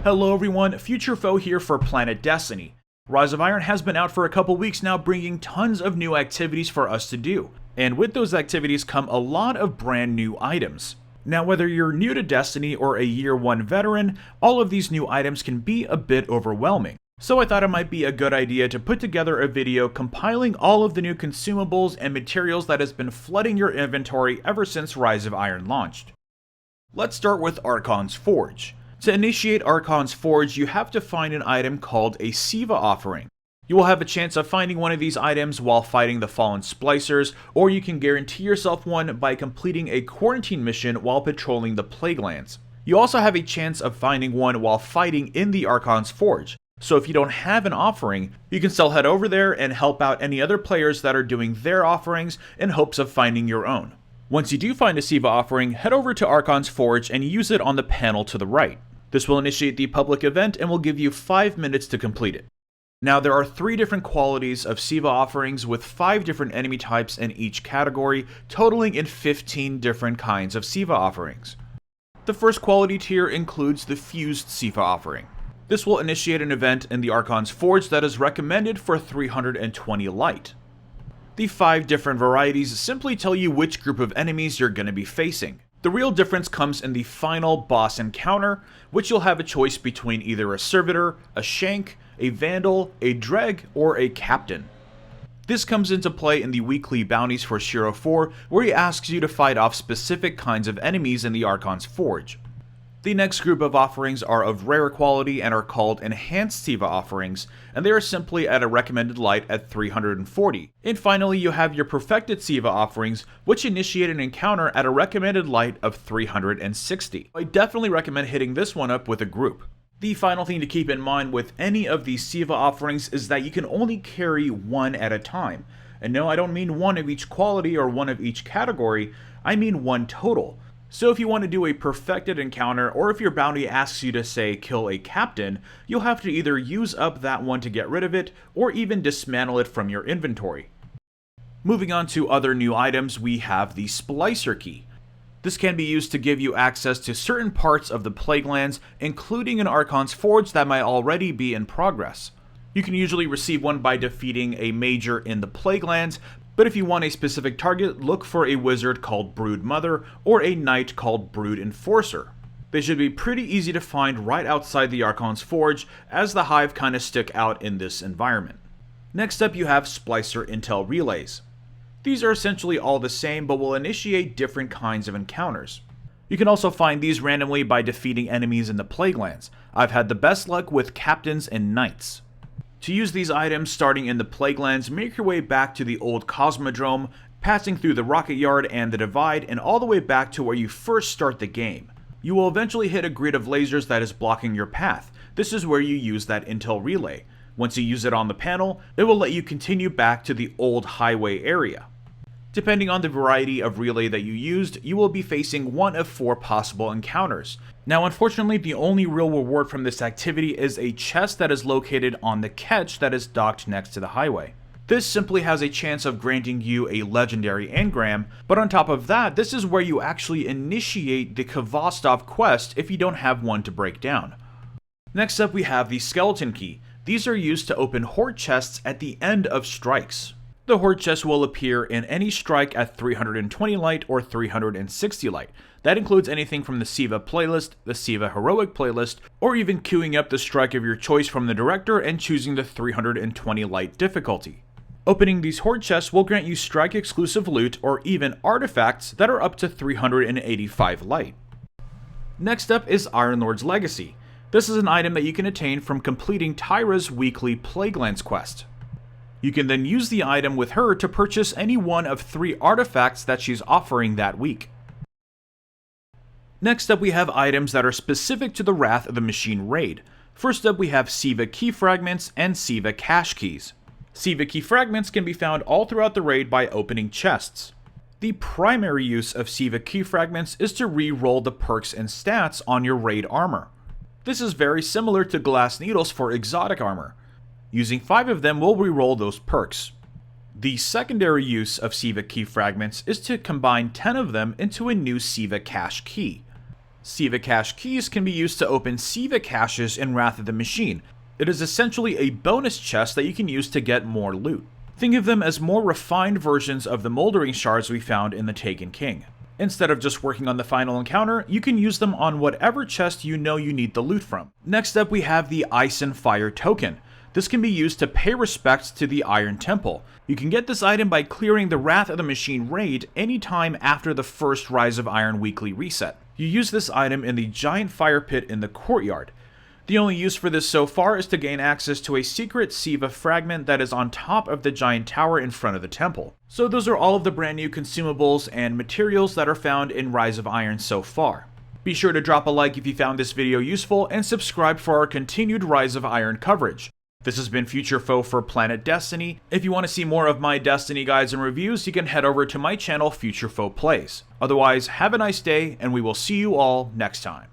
Hello everyone, Future Foe here for Planet Destiny. Rise of Iron has been out for a couple weeks now, bringing tons of new activities for us to do. And with those activities come a lot of brand new items. Now whether you're new to Destiny or a year 1 veteran, all of these new items can be a bit overwhelming. So I thought it might be a good idea to put together a video compiling all of the new consumables and materials that has been flooding your inventory ever since Rise of Iron launched. Let's start with Archons Forge. To initiate Archons Forge, you have to find an item called a Seva offering. You will have a chance of finding one of these items while fighting the fallen Splicers, or you can guarantee yourself one by completing a quarantine mission while patrolling the Plague Lands. You also have a chance of finding one while fighting in the Archons Forge, so if you don't have an offering, you can still head over there and help out any other players that are doing their offerings in hopes of finding your own. Once you do find a Seva offering, head over to Archons Forge and use it on the panel to the right. This will initiate the public event and will give you 5 minutes to complete it. Now there are 3 different qualities of Seva offerings with 5 different enemy types in each category, totaling in 15 different kinds of Seva offerings. The first quality tier includes the Fused Seva offering. This will initiate an event in the Archons Forge that is recommended for 320 light. The 5 different varieties simply tell you which group of enemies you're going to be facing. The real difference comes in the final boss encounter, which you'll have a choice between either a Servitor, a Shank, a Vandal, a Dreg, or a Captain. This comes into play in the weekly bounties for Shiro 4, where he asks you to fight off specific kinds of enemies in the Archons Forge. The next group of offerings are of rare quality and are called Enhanced Seva offerings, and they are simply at a recommended light at 340. And finally, you have your Perfected Seva offerings, which initiate an encounter at a recommended light of 360. I definitely recommend hitting this one up with a group. The final thing to keep in mind with any of these Seva offerings is that you can only carry one at a time. And no, I don't mean one of each quality or one of each category, I mean one total. So if you want to do a perfected encounter, or if your bounty asks you to, say, kill a captain, you'll have to either use up that one to get rid of it, or even dismantle it from your inventory. Moving on to other new items, we have the Splicer Key. This can be used to give you access to certain parts of the Plague Lands, including an Archons Forge that might already be in progress. You can usually receive one by defeating a major in the Plague Lands, but if you want a specific target, look for a wizard called Brood Mother or a knight called Brood Enforcer. They should be pretty easy to find right outside the Archons Forge, as the Hive kinda stick out in this environment. Next up you have Splicer Intel Relays. These are essentially all the same, but will initiate different kinds of encounters. You can also find these randomly by defeating enemies in the Plague Lands. I've had the best luck with captains and knights. To use these items starting in the Plague Lands, make your way back to the old Cosmodrome, passing through the Rocket Yard and the Divide, and all the way back to where you first start the game. You will eventually hit a grid of lasers that is blocking your path. This is where you use that Intel Relay. Once you use it on the panel, it will let you continue back to the old highway area. Depending on the variety of relay that you used, you will be facing one of 4 possible encounters. Now unfortunately, the only real reward from this activity is a chest that is located on the catch that is docked next to the highway. This simply has a chance of granting you a legendary engram, but on top of that, this is where you actually initiate the Kvostov quest if you don't have one to break down. Next up we have the Skeleton Key. These are used to open horde chests at the end of strikes. The horde chest will appear in any strike at 320 light or 360 light. That includes anything from the Seva playlist, the Seva heroic playlist, or even queuing up the strike of your choice from the director and choosing the 320 light difficulty. Opening these horde chests will grant you strike exclusive loot or even artifacts that are up to 385 light. Next up is Ironlord's Legacy. This is an item that you can attain from completing Tyra's weekly Plague Lands quest. You can then use the item with her to purchase any one of 3 artifacts that she's offering that week. Next up we have items that are specific to the Wrath of the Machine raid. First up we have Seva Key Fragments and Seva Cache Keys. Seva Key Fragments can be found all throughout the raid by opening chests. The primary use of Seva Key Fragments is to re-roll the perks and stats on your raid armor. This is very similar to Glass Needles for exotic armor. Using 5 of them will re-roll those perks. The secondary use of Seva Key Fragments is to combine 10 of them into a new Seva Cache Key. Seva cache keys can be used to open Seva caches in Wrath of the Machine. It is essentially a bonus chest that you can use to get more loot. Think of them as more refined versions of the Moldering Shards we found in the Taken King. Instead of just working on the final encounter, you can use them on whatever chest you know you need the loot from. Next up we have the Ice and Fire token. This can be used to pay respects to the Iron Temple. You can get this item by clearing the Wrath of the Machine raid anytime after the first Rise of Iron weekly reset. You use this item in the giant fire pit in the courtyard. The only use for this so far is to gain access to a secret Seva fragment that is on top of the giant tower in front of the temple. So those are all of the brand new consumables and materials that are found in Rise of Iron so far. Be sure to drop a like if you found this video useful and subscribe for our continued Rise of Iron coverage. This has been Future Foe for Planet Destiny. If you want to see more of my Destiny guides and reviews, you can head over to my channel Future Foe Plays. Otherwise, have a nice day and we will see you all next time.